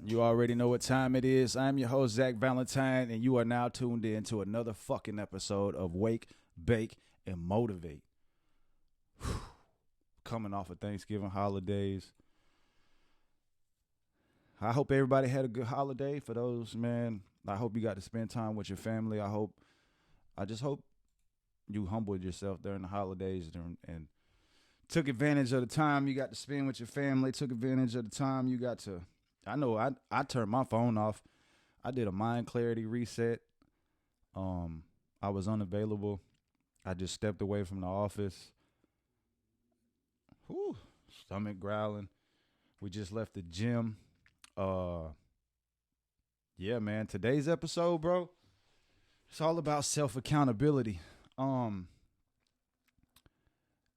You already know what time it is. I'm your host, Zach Valentine, and you are now tuned in to another fucking episode of Wake, Bake, and Motivate. Coming off of Thanksgiving holidays. I hope everybody had a good holiday. For those, man, I hope you got to spend time with your family. I just hope you humbled yourself during the holidays and took advantage of the time you got to spend with your family, took advantage of the time you got to. I know I turned my phone off. I did a mind clarity reset. I was unavailable. I just stepped away from the office. Whew, stomach growling. We just left the gym. Yeah, man, today's episode, bro, it's all about self-accountability.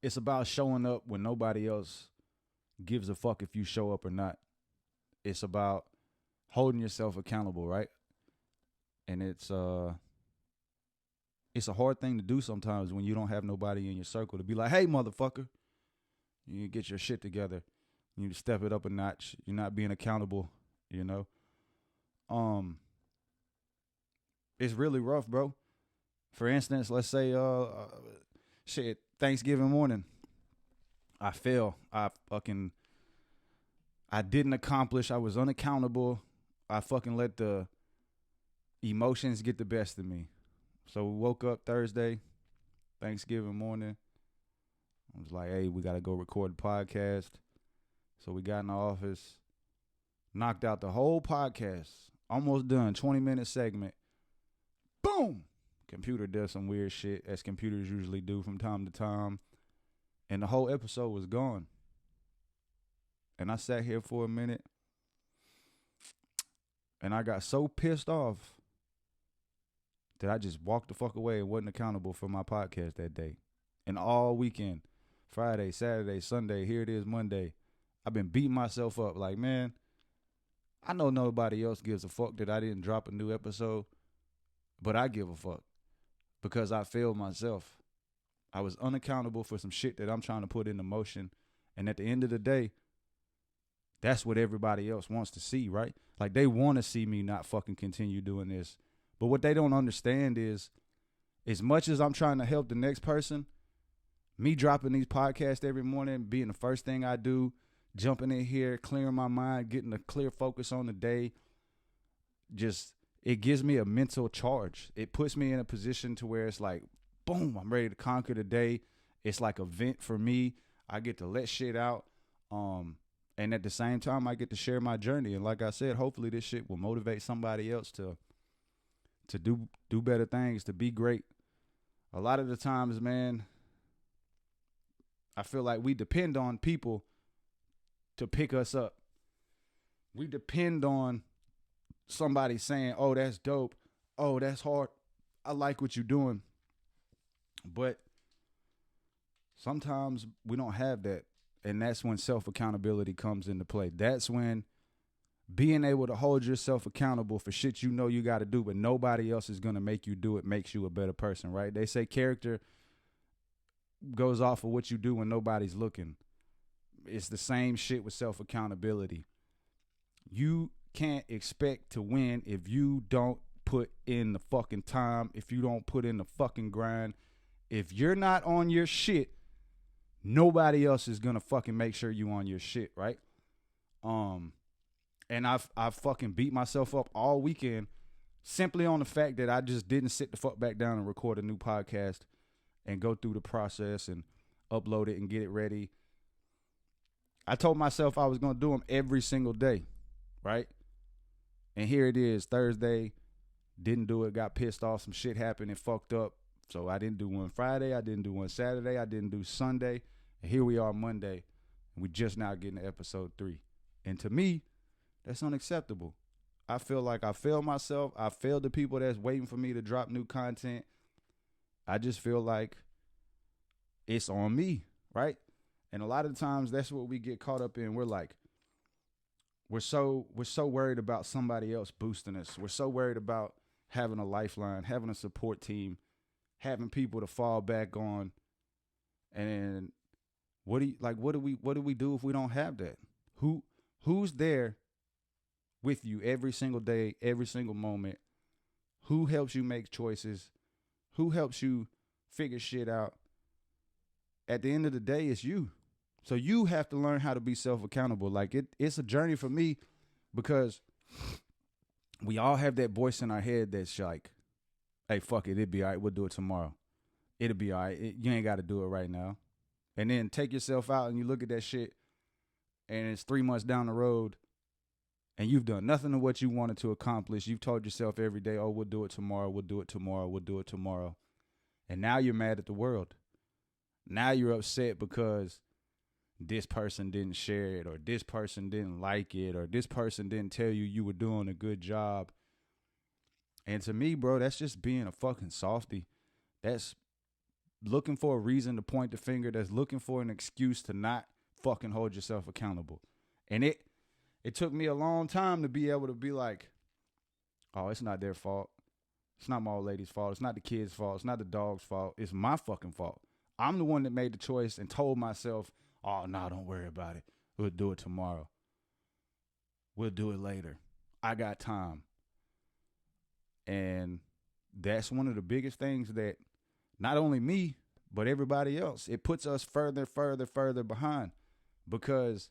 It's about showing up when nobody else gives a fuck if you show up or not. It's about holding yourself accountable, right? And it's a hard thing to do sometimes when you don't have nobody in your circle to be like, hey, motherfucker, you get your shit together. You step it up a notch. You're not being accountable, you know? It's really rough, bro. For instance, let's say, Thanksgiving morning, I fail. I didn't accomplish. I was unaccountable. I fucking let the emotions get the best of me. So we woke up Thursday, Thanksgiving morning. I was like, hey, we got to go record the podcast. So we got in the office, knocked out the whole podcast, almost done, 20-minute segment. Boom! Computer does some weird shit, as computers usually do from time to time. And the whole episode was gone. And I sat here for a minute. And I got so pissed off that I just walked the fuck away and wasn't accountable for my podcast that day. And all weekend, Friday, Saturday, Sunday, here it is Monday, I've been beating myself up like, man, I know nobody else gives a fuck that I didn't drop a new episode, but I give a fuck because I failed myself. I was unaccountable for some shit that I'm trying to put into motion. And at the end of the day, that's what everybody else wants to see, right? Like, they want to see me not fucking continue doing this. But what they don't understand is, as much as I'm trying to help the next person, me dropping these podcasts every morning, being the first thing I do, jumping in here, clearing my mind, getting a clear focus on the day, just, it gives me a mental charge. It puts me in a position to where it's like, boom, I'm ready to conquer the day. It's like a vent for me. I get to let shit out. And at the same time, I get to share my journey. And like I said, hopefully this shit will motivate somebody else to do better things, to be great. A lot of the times, man, I feel like we depend on people to pick us up. We depend on somebody saying, oh, that's dope. Oh, that's hard. I like what you're doing. But sometimes we don't have that. And that's when self-accountability comes into play. That's when being able to hold yourself accountable for shit you know you got to do, but nobody else is going to make you do it, makes you a better person, right? They say character goes off of what you do when nobody's looking. It's the same shit with self-accountability. You can't expect to win if you don't put in the fucking time, if you don't put in the fucking grind. If you're not on your shit, nobody else is gonna fucking make sure you on your shit, right? And I've fucking beat myself up all weekend simply on the fact that I just didn't sit the fuck back down and record a new podcast and go through the process and upload it and get it ready. I told myself I was gonna do them every single day, right? And here it is, Thursday, didn't do it, got pissed off, some shit happened and fucked up. So I didn't do one Friday, I didn't do one Saturday, I didn't do Sunday. And here we are Monday, and we just now getting to episode 3. And to me, that's unacceptable. I feel like I failed myself. I failed the people that's waiting for me to drop new content. I just feel like it's on me, right? And a lot of times that's what we get caught up in. We're like, we're so worried about somebody else boosting us. We're so worried about having a lifeline, having a support team, having people to fall back on. And what do we do if we don't have that? Who's there with you every single day, every single moment, who helps you make choices, who helps you figure shit out. At the end of the day, it's you. So you have to learn how to be self-accountable. Like it's a journey for me because we all have that voice in our head that's like, hey, fuck it, it'll be all right. We'll do it tomorrow. It'll be all right. You ain't got to do it right now. And then take yourself out and you look at that shit and it's 3 months down the road and you've done nothing of what you wanted to accomplish. You've told yourself every day, oh, we'll do it tomorrow. We'll do it tomorrow. We'll do it tomorrow. And now you're mad at the world. Now you're upset because this person didn't share it, or this person didn't like it, or this person didn't tell you you were doing a good job. And to me, bro, that's just being a fucking softy. That's looking for a reason to point the finger. That's looking for an excuse to not fucking hold yourself accountable. And it took me a long time to be able to be like, oh, it's not their fault. It's not my old lady's fault. It's not the kid's fault. It's not the dog's fault. It's my fucking fault. I'm the one that made the choice and told myself, oh, no, don't worry about it. We'll do it tomorrow. We'll do it later. I got time. And that's one of the biggest things that not only me, but everybody else, it puts us further behind because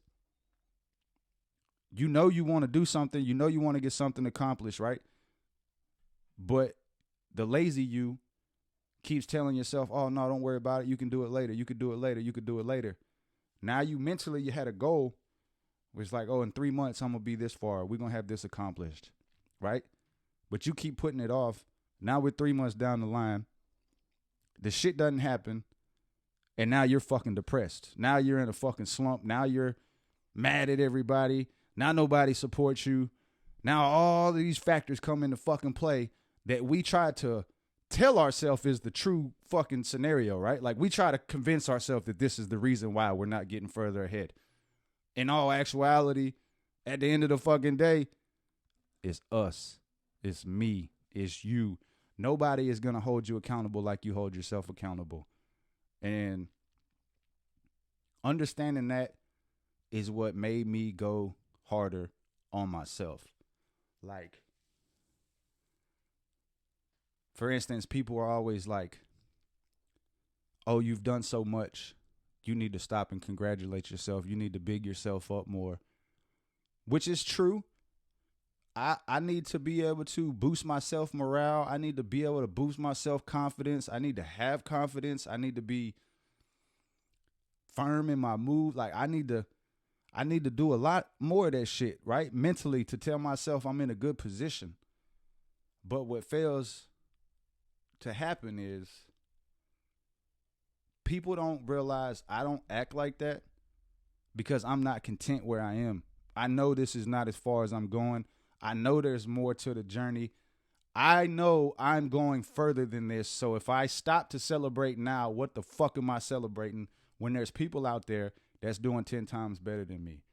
you know you want to do something. You know you want to get something accomplished, right? But the lazy you keeps telling yourself, oh, no, don't worry about it. You can do it later. You could do it later. You could do it later. Now you had a goal where it's like, oh, in 3 months, I'm going to be this far. We're going to have this accomplished, right? But you keep putting it off. Now we're 3 months down the line. The shit doesn't happen. And now you're fucking depressed. Now you're in a fucking slump. Now you're mad at everybody. Now nobody supports you. Now all these factors come into fucking play that we try to tell ourselves is the true fucking scenario, right? Like we try to convince ourselves that this is the reason why we're not getting further ahead. In all actuality, at the end of the fucking day, it's us. It's me. It's you. Nobody is going to hold you accountable like you hold yourself accountable. And understanding that is what made me go harder on myself. Like, for instance, people are always like, oh, you've done so much. You need to stop and congratulate yourself. You need to big yourself up more, which is true. I need to be able to boost my self morale. I need to be able to boost my self confidence. I need to have confidence. I need to be firm in my move. Like I need to do a lot more of that shit, right? Mentally to tell myself I'm in a good position. But what fails to happen is people don't realize I don't act like that because I'm not content where I am. I know this is not as far as I'm going. I know there's more to the journey. I know I'm going further than this. So if I stop to celebrate now, what the fuck am I celebrating when there's people out there that's doing 10 times better than me?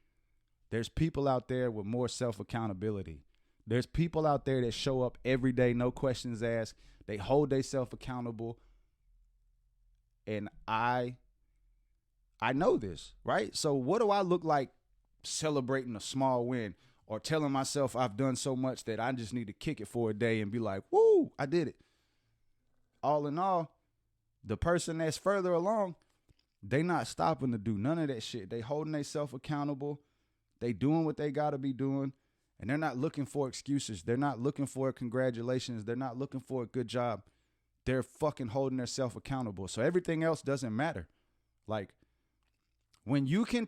There's people out there with more self-accountability. There's people out there that show up every day, no questions asked. They hold themselves accountable. And I know this, right? So what do I look like celebrating a small win or telling myself I've done so much that I just need to kick it for a day and be like, woo, I did it. All in all, the person that's further along, they not stopping to do none of that shit. They holding themselves accountable. They doing what they got to be doing. And they're not looking for excuses. They're not looking for congratulations. They're not looking for a good job. They're fucking holding themselves accountable. So everything else doesn't matter. Like when you can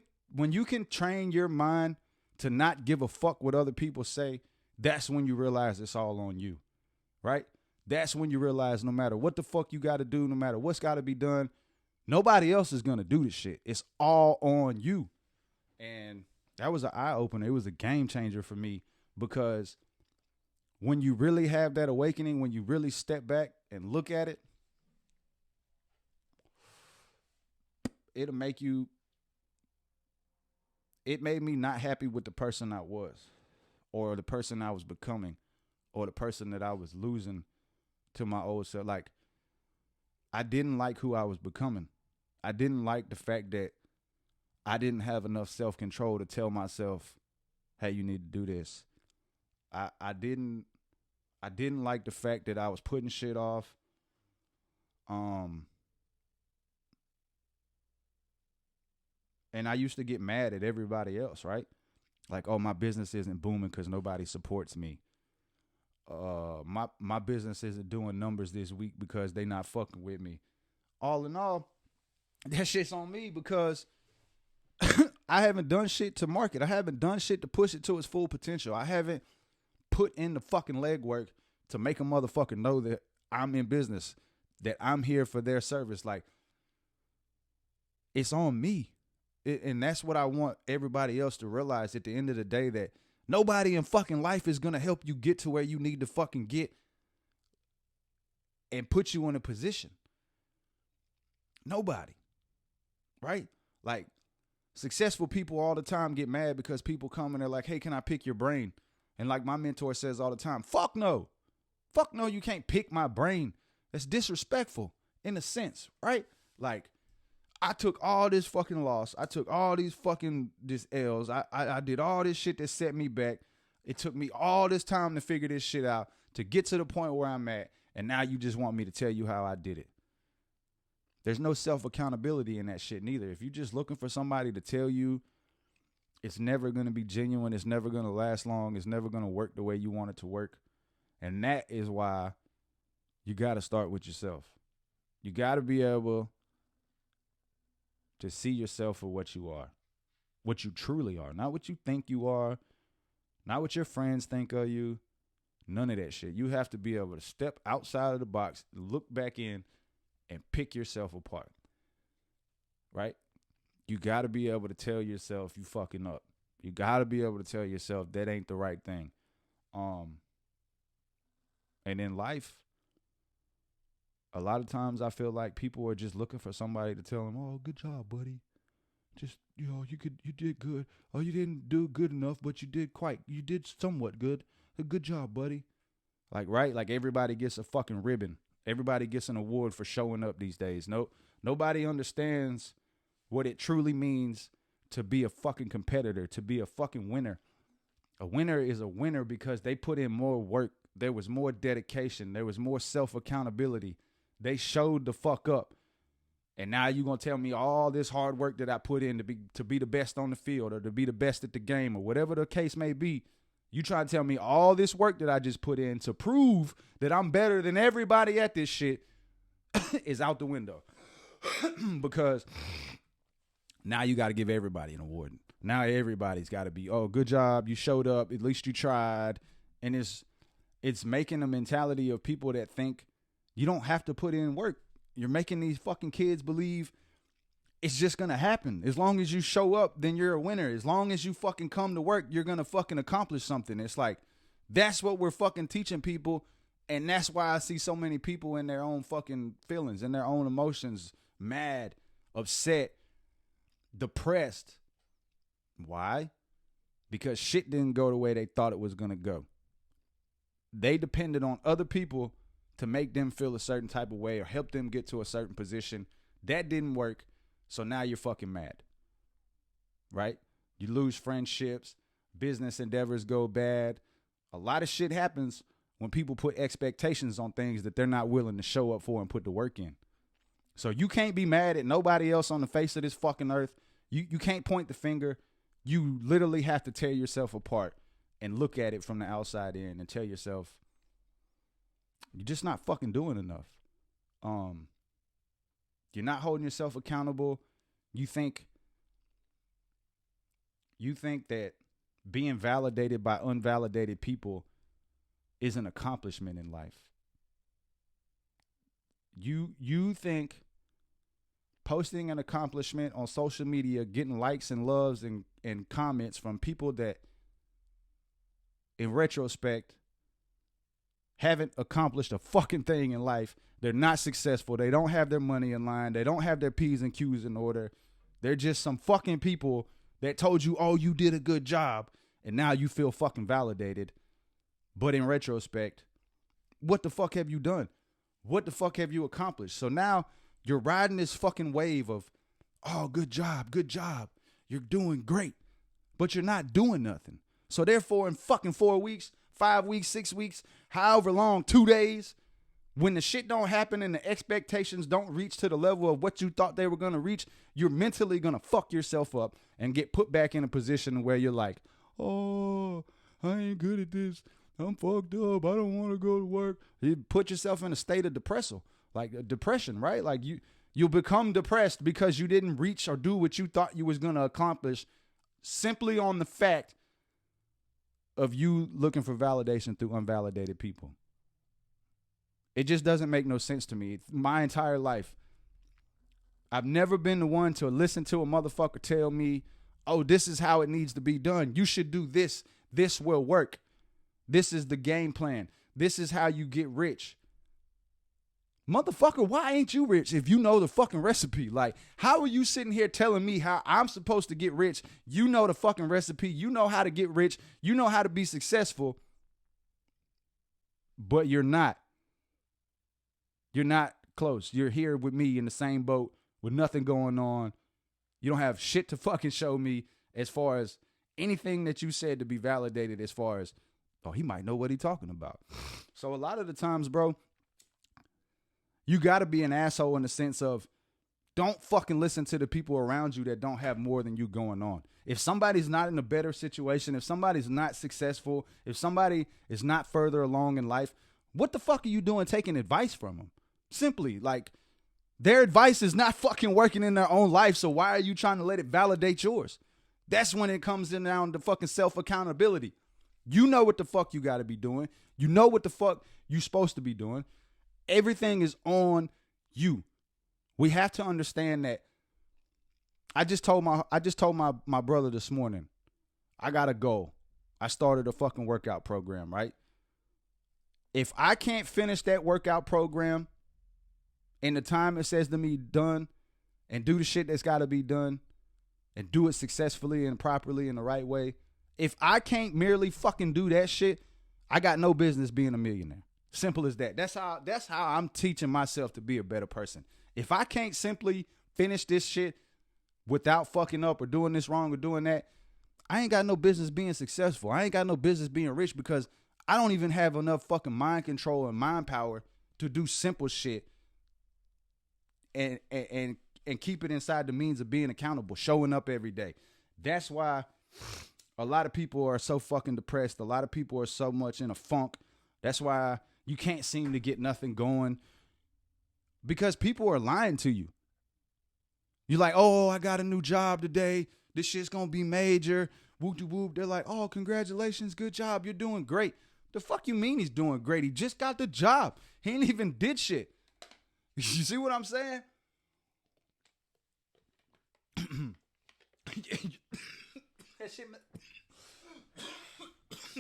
train your mind to not give a fuck what other people say, that's when you realize it's all on you, right? That's when you realize no matter what the fuck you got to do, no matter what's got to be done, nobody else is going to do this shit. It's all on you. And that was an eye-opener. It was a game changer for me because when you really have that awakening, when you really step back and look at it, it'll make you, it made me not happy with the person I was or the person I was becoming or the person that I was losing to my old self. Like, I didn't like who I was becoming. I didn't like the fact that I didn't have enough self-control to tell myself, hey, you need to do this. I didn't like the fact that I was putting shit off. And I used to get mad at everybody else, right? Like, oh, my business isn't booming because nobody supports me. My business isn't doing numbers this week because they not fucking with me. All in all, that shit's on me because I haven't done shit to market. I haven't done shit to push it to its full potential. I haven't put in the fucking legwork to make a motherfucker know that I'm in business, that I'm here for their service. Like, it's on me. And that's what I want everybody else to realize at the end of the day, that nobody in fucking life is going to help you get to where you need to fucking get and put you in a position. Nobody. Right? Like, successful people all the time get mad because people come and they're like, hey, can I pick your brain? And like my mentor says all the time, fuck no. Fuck no, you can't pick my brain. That's disrespectful in a sense, right? Like, I took all this fucking loss. I took all these fucking L's. I did all this shit that set me back. It took me all this time to figure this shit out to get to the point where I'm at. And now you just want me to tell you how I did it. There's no self-accountability in that shit neither. If you're just looking for somebody to tell you, it's never going to be genuine. It's never going to last long. It's never going to work the way you want it to work. And that is why you got to start with yourself. You got to be able to see yourself for what you are, what you truly are, not what you think you are, not what your friends think of you, none of that shit. You have to be able to step outside of the box, look back in, and pick yourself apart, right? You got to be able to tell yourself you fucking up. You got to be able to tell yourself that ain't the right thing. And in life, a lot of times I feel like people are just looking for somebody to tell them, oh, good job, buddy. Just, you did good. Oh, you didn't do good enough, but you did somewhat good. A good job, buddy. Like, right? Like, everybody gets a fucking ribbon. Everybody gets an award for showing up these days. Nobody understands what it truly means to be a fucking competitor, to be a fucking winner. A winner is a winner because they put in more work. There was more dedication. There was more self-accountability. They showed the fuck up. And now you're going to tell me all this hard work that I put in to be the best on the field or to be the best at the game or whatever the case may be. You try to tell me all this work that I just put in to prove that I'm better than everybody at this shit is out the window. Because now you got to give everybody an award. Now everybody's got to be, oh, good job. You showed up. At least you tried. And it's making a mentality of people that think you don't have to put in work. You're making these fucking kids believe it's just going to happen. As long as you show up, then you're a winner. As long as you fucking come to work, you're going to fucking accomplish something. It's like, that's what we're fucking teaching people. And that's why I see so many people in their own fucking feelings, in their own emotions, mad, upset, depressed. Why? Because shit didn't go the way they thought it was going to go. They depended on other people to make them feel a certain type of way or help them get to a certain position. That didn't work. So now you're fucking mad, right? You lose friendships, business endeavors go bad. A lot of shit happens when people put expectations on things that they're not willing to show up for and put the work in. So you can't be mad at nobody else on the face of this fucking earth. You can't point the finger. You literally have to tear yourself apart and look at it from the outside in and tell yourself, you're just not fucking doing enough. You're not holding yourself accountable. You think that being validated by unvalidated people is an accomplishment in life. You think posting an accomplishment on social media, getting likes and loves and comments from people that, in retrospect, haven't accomplished a fucking thing in life. They're not successful. They don't have their money in line. They don't have their P's and Q's in order. They're just some fucking people that told you, oh, you did a good job. And now you feel fucking validated. But in retrospect, what the fuck have you done? What the fuck have you accomplished? So now you're riding this fucking wave of, oh, good job, good job. You're doing great. But you're not doing nothing. So therefore, in fucking 4 weeks, 5 weeks, 6 weeks, however long, 2 days. When the shit don't happen and the expectations don't reach to the level of what you thought they were going to reach, you're mentally going to fuck yourself up and get put back in a position where you're like, oh, I ain't good at this. I'm fucked up. I don't want to go to work. You put yourself in a state of depression, right? Like you'll become depressed because you didn't reach or do what you thought you was going to accomplish simply on the fact of you looking for validation through unvalidated people. It just doesn't make no sense to me. My entire life, I've never been the one to listen to a motherfucker tell me, oh, this is how it needs to be done. You should do this. This will work. This is the game plan. This is how you get rich. Motherfucker, why ain't you rich if you know the fucking recipe? Like, how are you sitting here telling me how I'm supposed to get rich? You know the fucking recipe. You know how to get rich. You know how to be successful. But you're not. You're not close. You're here with me in the same boat with nothing going on. You don't have shit to fucking show me as far as anything that you said to be validated as far as, oh, he might know what he's talking about. So a lot of the times, bro, you got to be an asshole in the sense of don't fucking listen to the people around you that don't have more than you going on. If somebody's not in a better situation, if somebody's not successful, if somebody is not further along in life, what the fuck are you doing taking advice from them? Simply, like, their advice is not fucking working in their own life, so why are you trying to let it validate yours? That's when it comes in down to fucking self-accountability. You know what the fuck you got to be doing. You know what the fuck you supposed to be doing. Everything is on you. We have to understand that. I just told my brother this morning, I got a goal. I started a fucking workout program, right? If I can't finish that workout program in the time it says to me done and do the shit that's got to be done and do it successfully and properly in the right way, if I can't merely fucking do that shit, I got no business being a millionaire. Simple as that. That's how I'm teaching myself to be a better person. If I can't simply finish this shit without fucking up or doing this wrong or doing that, I ain't got no business being successful. I ain't got no business being rich because I don't even have enough fucking mind control and mind power to do simple shit and keep it inside the means of being accountable, showing up every day. That's why a lot of people are so fucking depressed. A lot of people are so much in a funk. That's why you can't seem to get nothing going because people are lying to you. You're like, oh, I got a new job today. This shit's going to be major. Whoop-de-whoop. They're like, oh, congratulations. Good job. You're doing great. The fuck you mean he's doing great? He just got the job. He ain't even did shit. You see what I'm saying?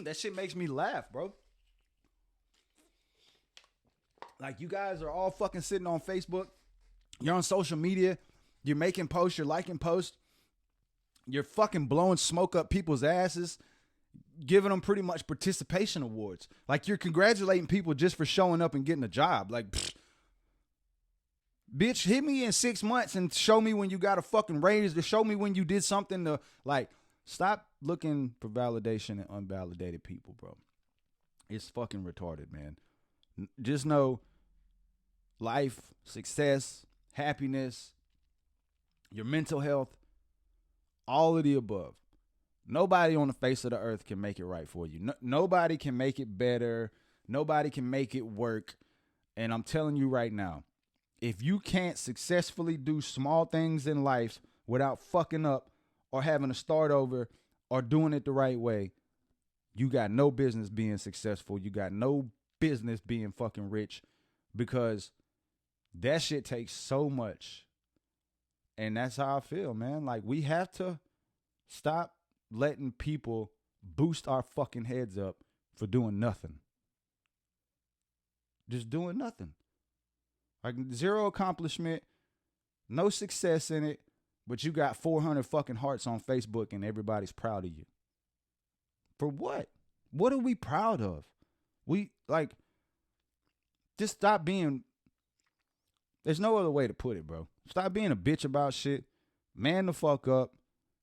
That shit makes me laugh, bro. Like, you guys are all fucking sitting on Facebook. You're on social media. You're making posts. You're liking posts. You're fucking blowing smoke up people's asses, giving them pretty much participation awards. Like, you're congratulating people just for showing up and getting a job. Like, bitch, hit me in 6 months and show me when you got a fucking raise, to show me when you did something to, like, stop looking for validation in unvalidated people, bro. It's fucking retarded, man. Just know life, success, happiness, your mental health, all of the above. Nobody on the face of the earth can make it right for you. Nobody can make it better. Nobody can make it work. And I'm telling you right now, if you can't successfully do small things in life without fucking up or having to start over or doing it the right way, you got no business being successful. You got no business being fucking rich, because that shit takes so much. And that's how I feel, man. Like, we have to stop letting people boost our fucking heads up for doing nothing. Just doing nothing. Like, zero accomplishment, no success in it, but you got 400 fucking hearts on Facebook and everybody's proud of you. For what? What are we proud of? We, like, just stop being, there's no other way to put it, bro. Stop being a bitch about shit. Man the fuck up.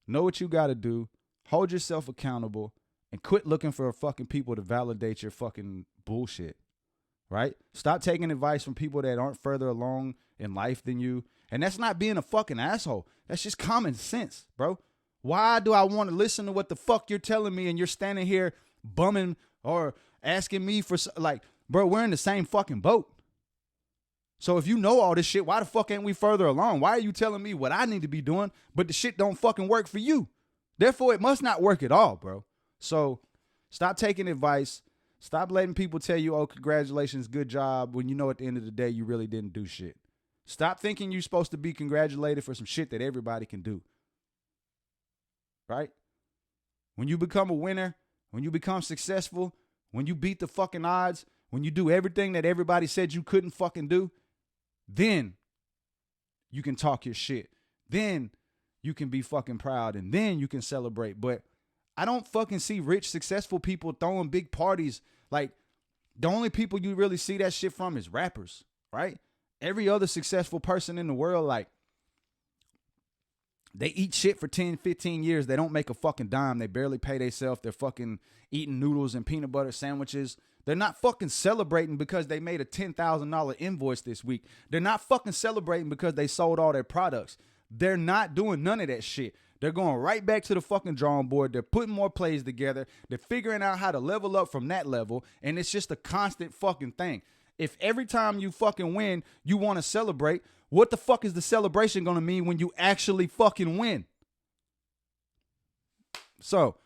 Know what you got to do. Hold yourself accountable And quit looking for fucking people to validate your fucking bullshit, right? Stop taking advice from people that aren't further along in life than you. And that's not being a fucking asshole. That's just common sense, bro. Why do I want to listen to what the fuck you're telling me and you're standing here bumming or asking me for, like, bro, we're in the same fucking boat. So if you know all this shit, why the fuck ain't we further along? Why are you telling me what I need to be doing, but the shit don't fucking work for you? Therefore, it must not work at all, bro. So stop taking advice. Stop letting people tell you, oh, congratulations, good job, when you know at the end of the day you really didn't do shit. Stop thinking you're supposed to be congratulated for some shit that everybody can do. Right? When you become a winner, when you become successful, when you beat the fucking odds, when you do everything that everybody said you couldn't fucking do, then you can talk your shit. Then you can be fucking proud, and then you can celebrate. But I don't fucking see rich, successful people throwing big parties. Like, the only people you really see that shit from is rappers, right? Every other successful person in the world, like, they eat shit for 10, 15 years. They don't make a fucking dime. They barely pay themselves. They're fucking eating noodles and peanut butter sandwiches. They're not fucking celebrating because they made a $10,000 invoice this week. They're not fucking celebrating because they sold all their products. They're not doing none of that shit. They're going right back to the fucking drawing board. They're putting more plays together. They're figuring out how to level up from that level. And it's just a constant fucking thing. If every time you fucking win, you want to celebrate, what the fuck is the celebration going to mean when you actually fucking win? So,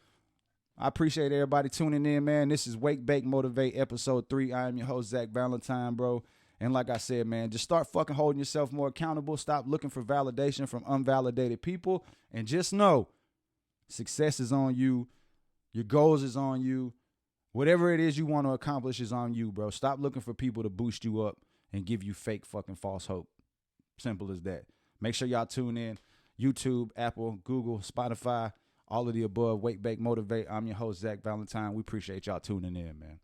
I appreciate everybody tuning in, man. This is Wake.Bake.Motivate, episode 3. I am your host, Zach Valentine, bro. And like I said, man, just start fucking holding yourself more accountable. Stop looking for validation from unvalidated people. And just know, success is on you. Your goals is on you. Whatever it is you want to accomplish is on you, bro. Stop looking for people to boost you up and give you fake fucking false hope. Simple as that. Make sure y'all tune in. YouTube, Apple, Google, Spotify, all of the above. Wake, Bake, Motivate. I'm your host, Zach Valentine. We appreciate y'all tuning in, man.